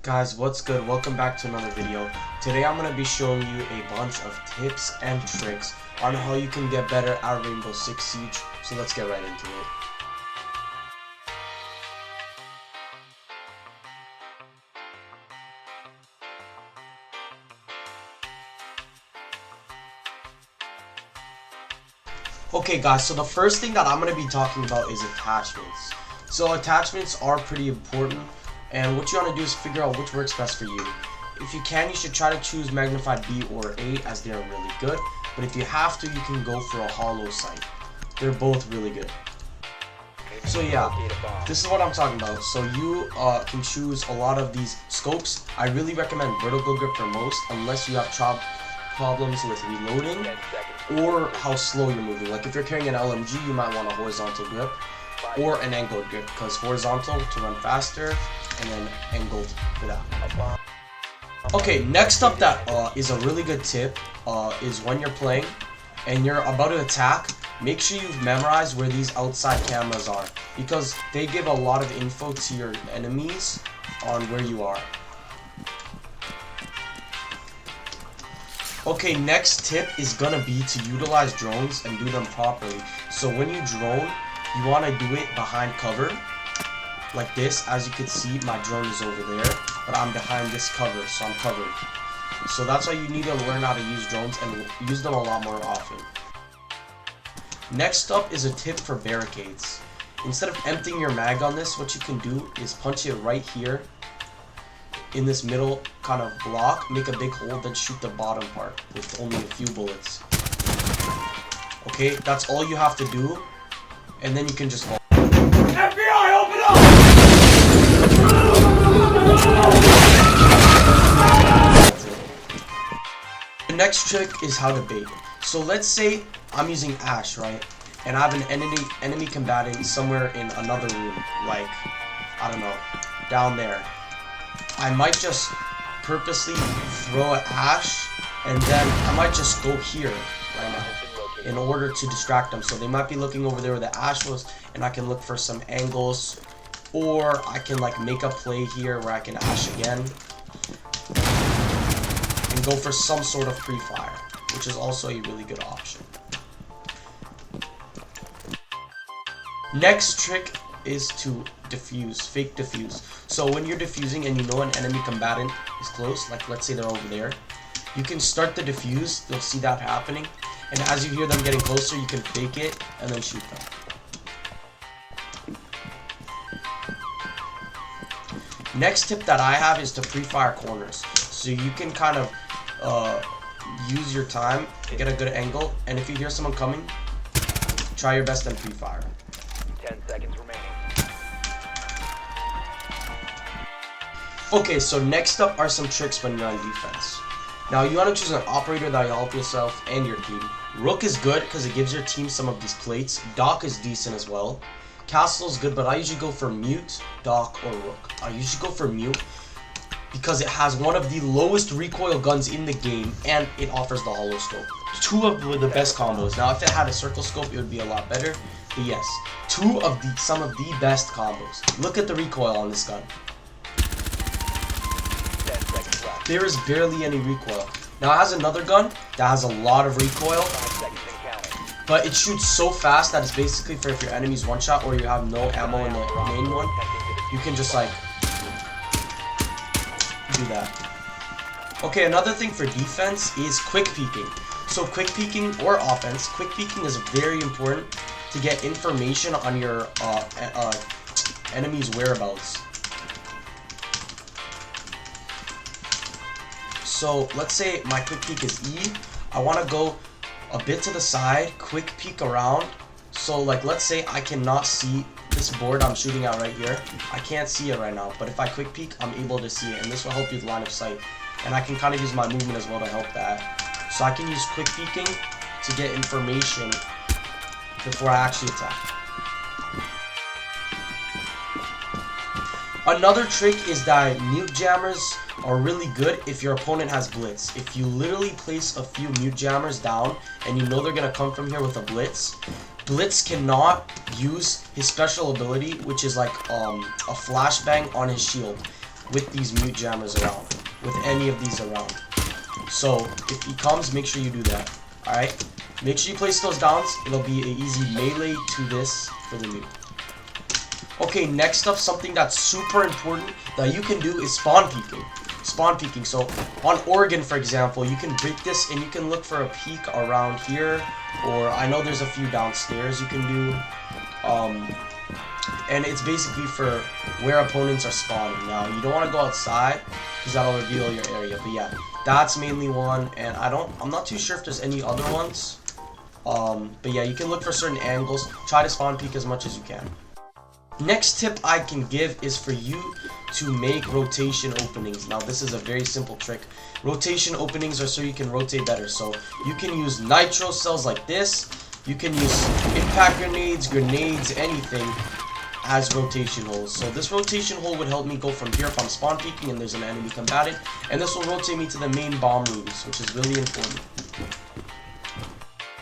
Guys, what's good? Welcome back to another video. Today I'm going to be showing you a bunch of tips and tricks on how you can get better at Rainbow Six Siege. So let's get right into it. Okay guys, so the first thing that I'm going to be talking about is attachments. So attachments are pretty important, and what you want to do is figure out which works best for you. If you can, you should try to choose Magnified B or A, as they are really good, but if you have to, you can go for a hollow sight. They're both really good. So yeah, this is what I'm talking about. So you can choose a lot of these scopes. I really recommend vertical grip for most, unless you have problems with reloading or how slow you're moving. Like if you're carrying an LMG, you might want a horizontal grip or an angled grip, because horizontal to run faster and then angled for that. Okay, next up that is a really good tip is when you're playing and you're about to attack, make sure you've memorized where these outside cameras are, because they give a lot of info to your enemies on where you are. Okay, next tip is gonna be to utilize drones and do them properly. So when you drone, you want to do it behind cover, like this. As you can see, my drone is over there, but I'm behind this cover, so I'm covered. So that's why you need to learn how to use drones and use them a lot more often. Next up is a tip for barricades. Instead of emptying your mag on this, what you can do is punch it right here in this middle kind of block, make a big hole, then shoot the bottom part with only a few bullets. Okay, that's all you have to do, and then you can just fall. FBI, open up! That's it. The next trick is how to bait. So let's say I'm using Ash, right? And I have an enemy combatant somewhere in another room, like, I don't know, down there. I might just purposely throw an Ash, and then I might just go here right now in order to distract them. So they might be looking over there where the Ash was, and I can look for some angles, or I can like make a play here where I can Ash again and go for some sort of pre-fire, which is also a really good option. Next trick is to defuse, fake defuse. So when you're defusing and you know an enemy combatant is close, like let's say they're over there, you can start the defuse, you'll see that happening, and as you hear them getting closer, you can fake it and then shoot them. Next tip that I have is to pre-fire corners. So you can kind of use your time to get a good angle, and if you hear someone coming, try your best and pre-fire. 10 seconds remaining. Okay, so next up are some tricks when you're on defense. Now you want to choose an operator that'll help yourself and your team. Rook is good because it gives your team some of these plates. Doc is decent as well. Castle is good, but I usually go for Mute, Doc, or Rook. I usually go for Mute because it has one of the lowest recoil guns in the game, and it offers the hollow scope. Two of the best combos. Now if it had a circle scope, it would be a lot better. But yes, some of the best combos. Look at the recoil on this gun. There is barely any recoil. Now it has another gun that has a lot of recoil, but it shoots so fast that it's basically for if your enemy's one shot or you have no ammo in the main one, you can just like do that. Okay, another thing for defense is quick peeking. So quick peeking or offense, quick peeking is very important to get information on your enemy's whereabouts. So let's say my quick peek is E. I want to go a bit to the side, quick peek around. So like let's say I cannot see this board I'm shooting at right here. I can't see it right now, but if I quick peek, I'm able to see it, and this will help you with line of sight. And I can kind of use my movement as well to help that. So I can use quick peeking to get information before I actually attack. Another trick is that mute jammers are really good if your opponent has blitz. If you literally place a few mute jammers down and you know they're gonna come from here with a blitz, Blitz cannot use his special ability, which is like a flashbang on his shield. with these mute jammers around, with any of these around. So if he comes, make sure you do that. Alright? Make sure you place those downs. It'll be an easy melee to this for the mute. Okay, next up, something that's super important that you can do is spawn peeking. Spawn peeking. So on Oregon, for example, you can break this and you can look for a peek around here, or I know there's a few downstairs you can do. And it's basically for where opponents are spawning. Now, you don't want to go outside because that'll reveal your area. But yeah, that's mainly one, and I'm not too sure if there's any other ones. But yeah, you can look for certain angles. Try to spawn peek as much as you can. Next tip I can give is for you to make rotation openings. Now, this is a very simple trick. Rotation openings are so you can rotate better. So you can use nitro cells like this. You can use impact grenades, anything as rotation holes. So this rotation hole would help me go from here if I'm spawn peeking and there's an enemy combatant, and this will rotate me to the main bomb rooms, which is really important.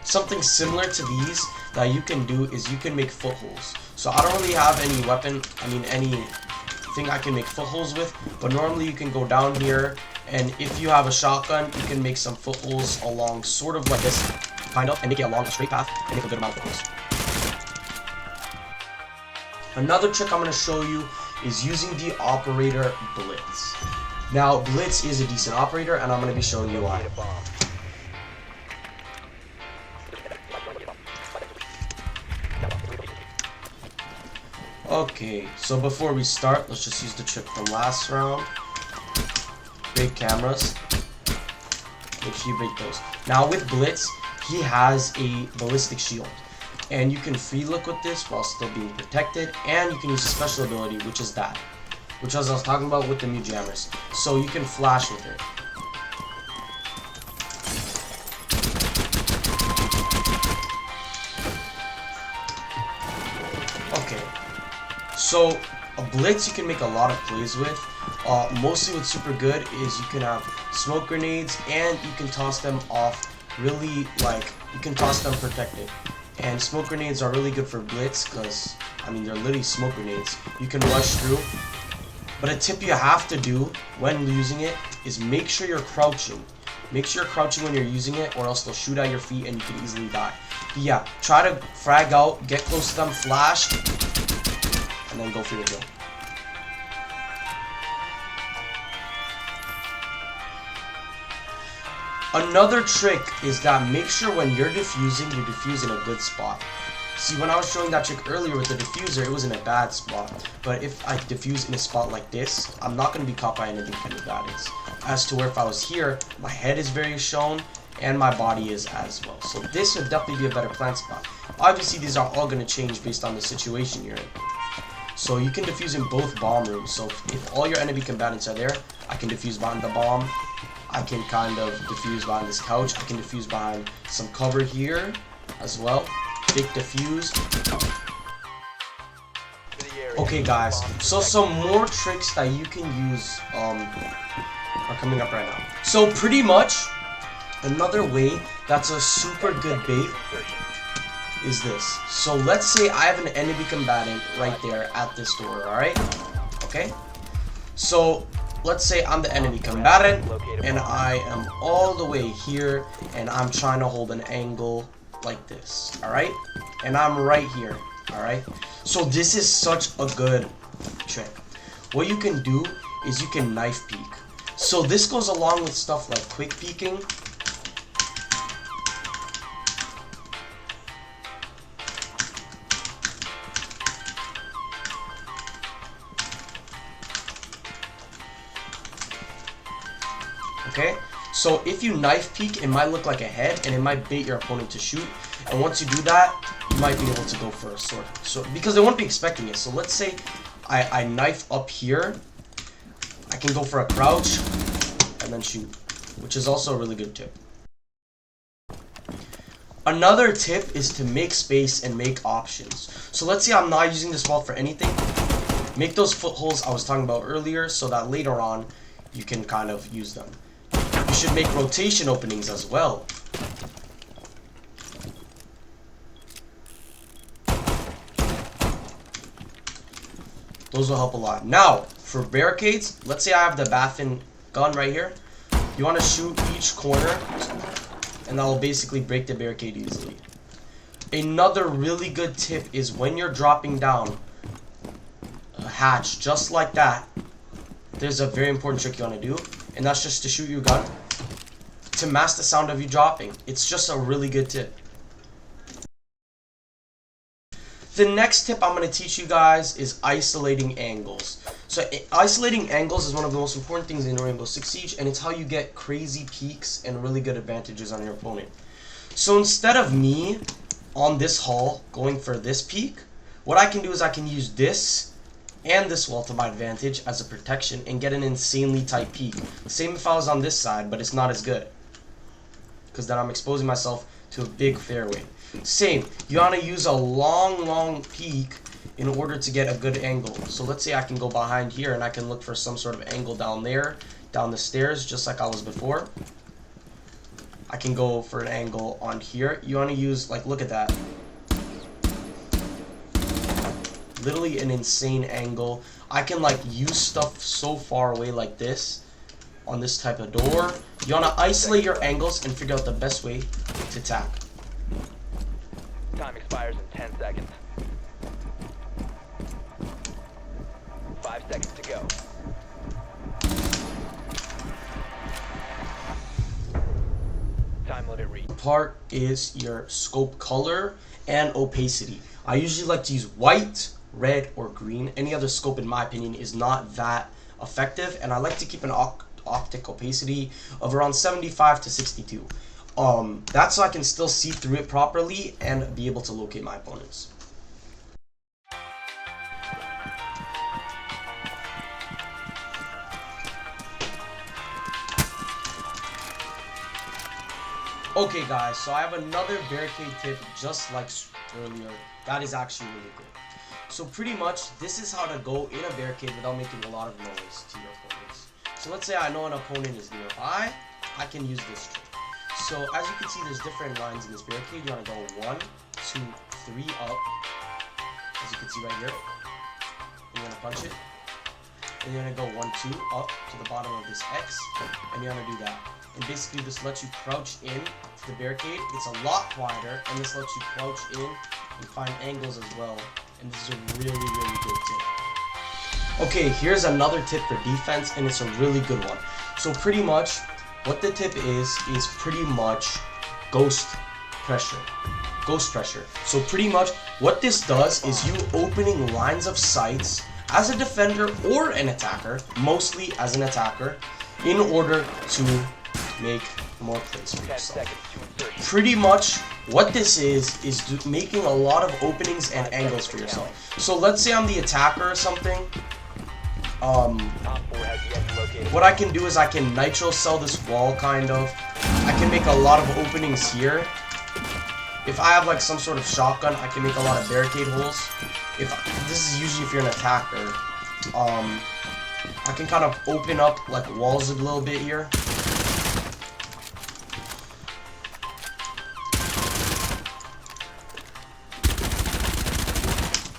Something similar to these that you can do is you can make footholes. So I don't really have any weapon, anything I can make footholes with, but normally you can go down here, and if you have a shotgun, you can make some footholes along sort of like this, kind of, and make it along a straight path, and make a good amount of footholes. Another trick I'm going to show you is using the operator Blitz. Now, Blitz is a decent operator, and I'm going to be showing you why. Okay, so before we start, let's just use the trick from last round. Break cameras. Make sure you break those. Now with Blitz, he has a ballistic shield. And you can free look with this while still being protected. And you can use a special ability, which is that. Which as I was talking about with the mute jammers. So you can flash with it. Okay. So, a Blitz you can make a lot of plays with. Mostly what's super good is you can have smoke grenades and you can toss them off really, you can toss them protected. And smoke grenades are really good for Blitz because, they're literally smoke grenades. You can rush through. But a tip you have to do when using it is make sure you're crouching. Make sure you're crouching when you're using it, or else they'll shoot at your feet and you can easily die. But yeah, try to frag out, get close to them, flash, and then go for your kill. Another trick is that make sure when you're defusing, you defuse in a good spot. See, when I was showing that trick earlier with the diffuser, it was in a bad spot. But if I defuse in a spot like this, I'm not going to be caught by anything kind of bad. As to where if I was here, my head is very shown, and my body is as well. So this would definitely be a better plant spot. Obviously, these are all going to change based on the situation you're in. So you can defuse in both bomb rooms. So if all your enemy combatants are there, I can defuse behind the bomb. I can kind of defuse behind this couch. I can defuse behind some cover here as well. Big defuse. Okay guys, so some more tricks that you can use are coming up right now. So pretty much, another way that's a super good bait is this. So let's say I have an enemy combatant right there at this door, alright? Okay? So let's say I'm the enemy combatant and I am all the way here and I'm trying to hold an angle like this, alright? And I'm right here, alright? So this is such a good trick. What you can do is you can knife peek. So this goes along with stuff like quick peeking. Okay, so if you knife peek, it might look like a head and it might bait your opponent to shoot. And once you do that, you might be able to go for a sword. So because they won't be expecting it. So let's say I knife up here, I can go for a crouch and then shoot, which is also a really good tip. Another tip is to make space and make options. So let's say I'm not using this wall for anything. Make those footholes I was talking about earlier so that later on you can kind of use them. You should make rotation openings as well. Those will help a lot. Now, for barricades, let's say I have the Baffin gun right here. You want to shoot each corner, and that will basically break the barricade easily. Another really good tip is when you're dropping down a hatch just like that, there's a very important trick you want to do, and that's just to shoot your gun to mask the sound of you dropping. It's just a really good tip. The next tip I'm going to teach you guys is isolating angles. So isolating angles is one of the most important things in Rainbow Six Siege, and it's how you get crazy peaks and really good advantages on your opponent. So instead of me on this hull going for this peak, what I can do is I can use this and this wall to my advantage as a protection and get an insanely tight peak. Same if I was on this side, but it's not as good, because then I'm exposing myself to a big fairway. Same, you want to use a long peak in order to get a good angle. So let's say I can go behind here and I can look for some sort of angle down there, down the stairs, just like I was before. I can go for an angle on here. You want to use, like, look at that. Literally an insane angle. I can, like, use stuff so far away like this on this type of door. You want to isolate your angles and figure out the best way to attack. Time expires in 10 seconds. 5 seconds to go. Time limit reached. Part is your scope color and opacity. I usually like to use white, red, or green. Any other scope, in my opinion, is not that effective, and I like to keep an optic opacity of around 75 to 62. That's so I can still see through it properly and be able to locate my opponents. Okay guys, so I have another barricade tip just like earlier. That is actually really good. So pretty much, this is how to go in a barricade without making a lot of noise to your opponents. So let's say I know an opponent is nearby, I can use this trick. So as you can see, there's different lines in this barricade. You want to go 1, 2, 3 up, as you can see right here. You're going to punch it. And you're going to go 1, 2 up to the bottom of this X, and you're going to do that. And basically this lets you crouch in to the barricade. It's a lot quieter, and this lets you crouch in and find angles as well. And this is a really good tip. Okay, here's another tip for defense, and it's a really good one. So pretty much what the tip is pretty much ghost pressure. Ghost pressure. So pretty much what this does is you opening lines of sights as a defender or an attacker, mostly as an attacker, in order to make more plays for yourself. Pretty much what this is making a lot of openings and angles for yourself. So let's say I'm the attacker or something. What I can do is I can nitro cell this wall, kind of. I can make a lot of openings here. If I have like some sort of shotgun, I can make a lot of barricade holes. This is usually if you're an attacker. I can kind of open up like walls a little bit here.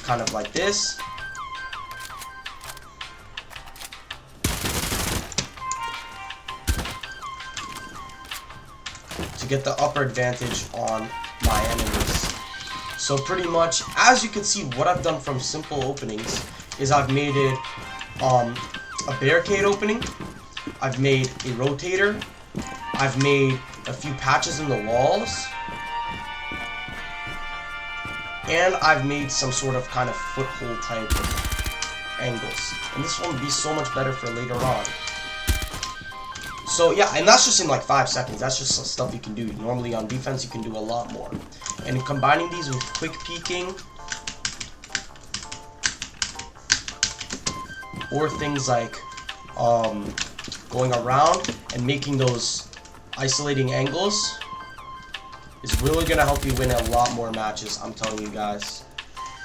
Kind of like this. To get the upper advantage on my enemies. So pretty much, as you can see, what I've done from simple openings is I've made it a barricade opening, I've made a rotator, I've made a few patches in the walls, and I've made some sort of kind of foothold type of angles. And this one would be so much better for later on. So yeah, and that's just in like 5 seconds. That's just some stuff you can do. Normally on defense you can do a lot more. And combining these with quick peeking, or things like going around and making those isolating angles, is really going to help you win a lot more matches, I'm telling you guys.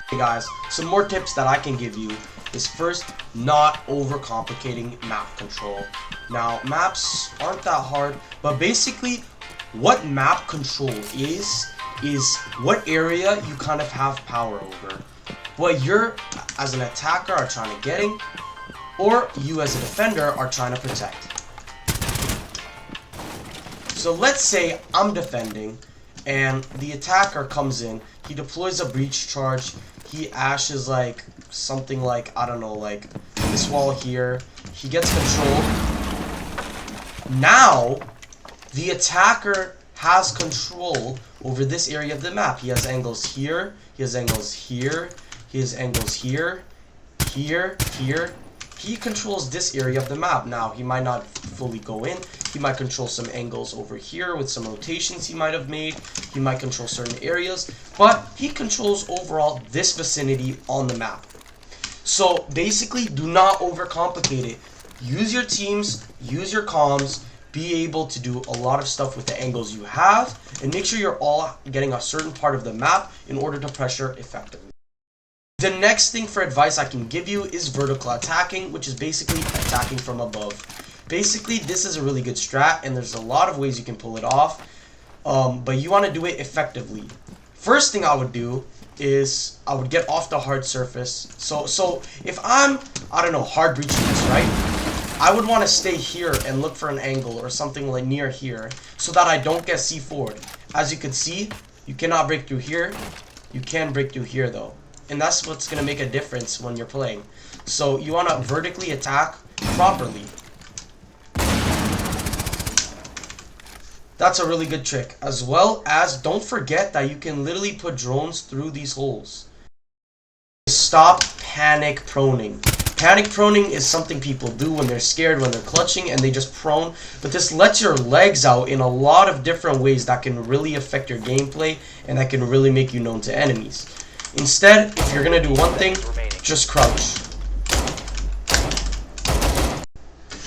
Hey guys, some more tips that I can give you is first, not overcomplicating map control. Now, maps aren't that hard, but basically what map control is what area you kind of have power over. What you're, as an attacker, are trying to get in, or you as a defender are trying to protect. So let's say I'm defending and the attacker comes in, he deploys a breach charge, he ashes like something like, I don't know, like this wall here, he gets control. Now the attacker has control over this area of the map. He has angles here, he has angles here, he has angles here, here, here. He controls this area of the map. Now, he might not fully go in. He might control some angles over here with some rotations he might have made. He might control certain areas. But he controls overall this vicinity on the map. So, basically, do not overcomplicate it. Use your teams, use your comms, be able to do a lot of stuff with the angles you have, and make sure you're all getting a certain part of the map in order to pressure effectively. The next thing for advice I can give you is vertical attacking, which is basically attacking from above. Basically, this is a really good strat, and there's a lot of ways you can pull it off, but you want to do it effectively. First thing I would do is I would get off the hard surface. So if I'm, I don't know, hard breaching this, right? I would want to stay here and look for an angle or something like near here so that I don't get C4'd. As you can see, you cannot break through here. You can break through here though. And that's what's going to make a difference when you're playing. So you want to vertically attack properly. That's a really good trick. As well as, don't forget that you can literally put drones through these holes. Stop panic proning. Panic proning is something people do when they're scared, when they're clutching, and they just prone. But this lets your legs out in a lot of different ways that can really affect your gameplay and that can really make you known to enemies. Instead, if you're going to do one thing, just crouch.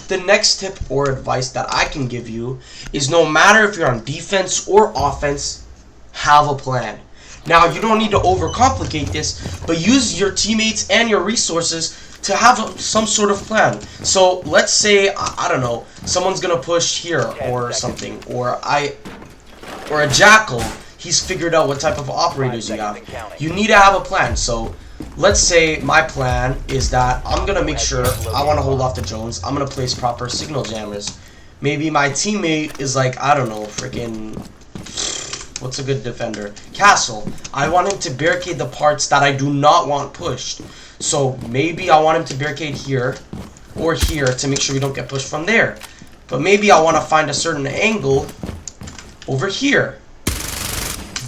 The next tip or advice that I can give you is no matter if you're on defense or offense, have a plan. Now, you don't need to overcomplicate this, but use your teammates and your resources to have some sort of plan. So, let's say, I don't know, someone's going to push here or something, or a jackal. He's figured out what type of operators you have. You need to have a plan. So, let's say my plan is that I'm going to make sure I want to hold off the drones. I'm going to place proper signal jammers. Maybe my teammate is like, I don't know, freaking, what's a good defender? Castle. I want him to barricade the parts that I do not want pushed. So, maybe I want him to barricade here or here to make sure we don't get pushed from there. But maybe I want to find a certain angle over here.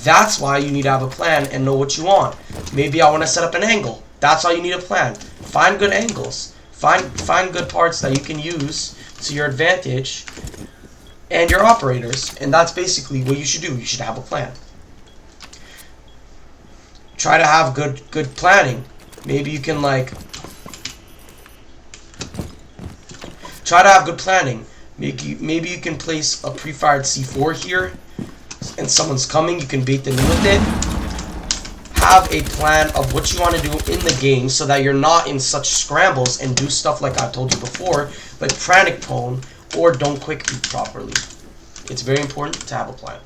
That's why you need to have a plan and know what you want. Maybe I want to set up an angle. That's why you need a plan. Find good angles. Find good parts that you can use to your advantage and your operators. And that's basically what you should do. You should have a plan. Try to have good planning. Maybe you can try to have good planning. Maybe you can place a pre-fired C4 here. And someone's coming, you can bait them in with it. Have a plan of what you want to do in the game so that you're not in such scrambles and do stuff like I told you before, like panic prone or don't quick peek properly. It's very important to have a plan.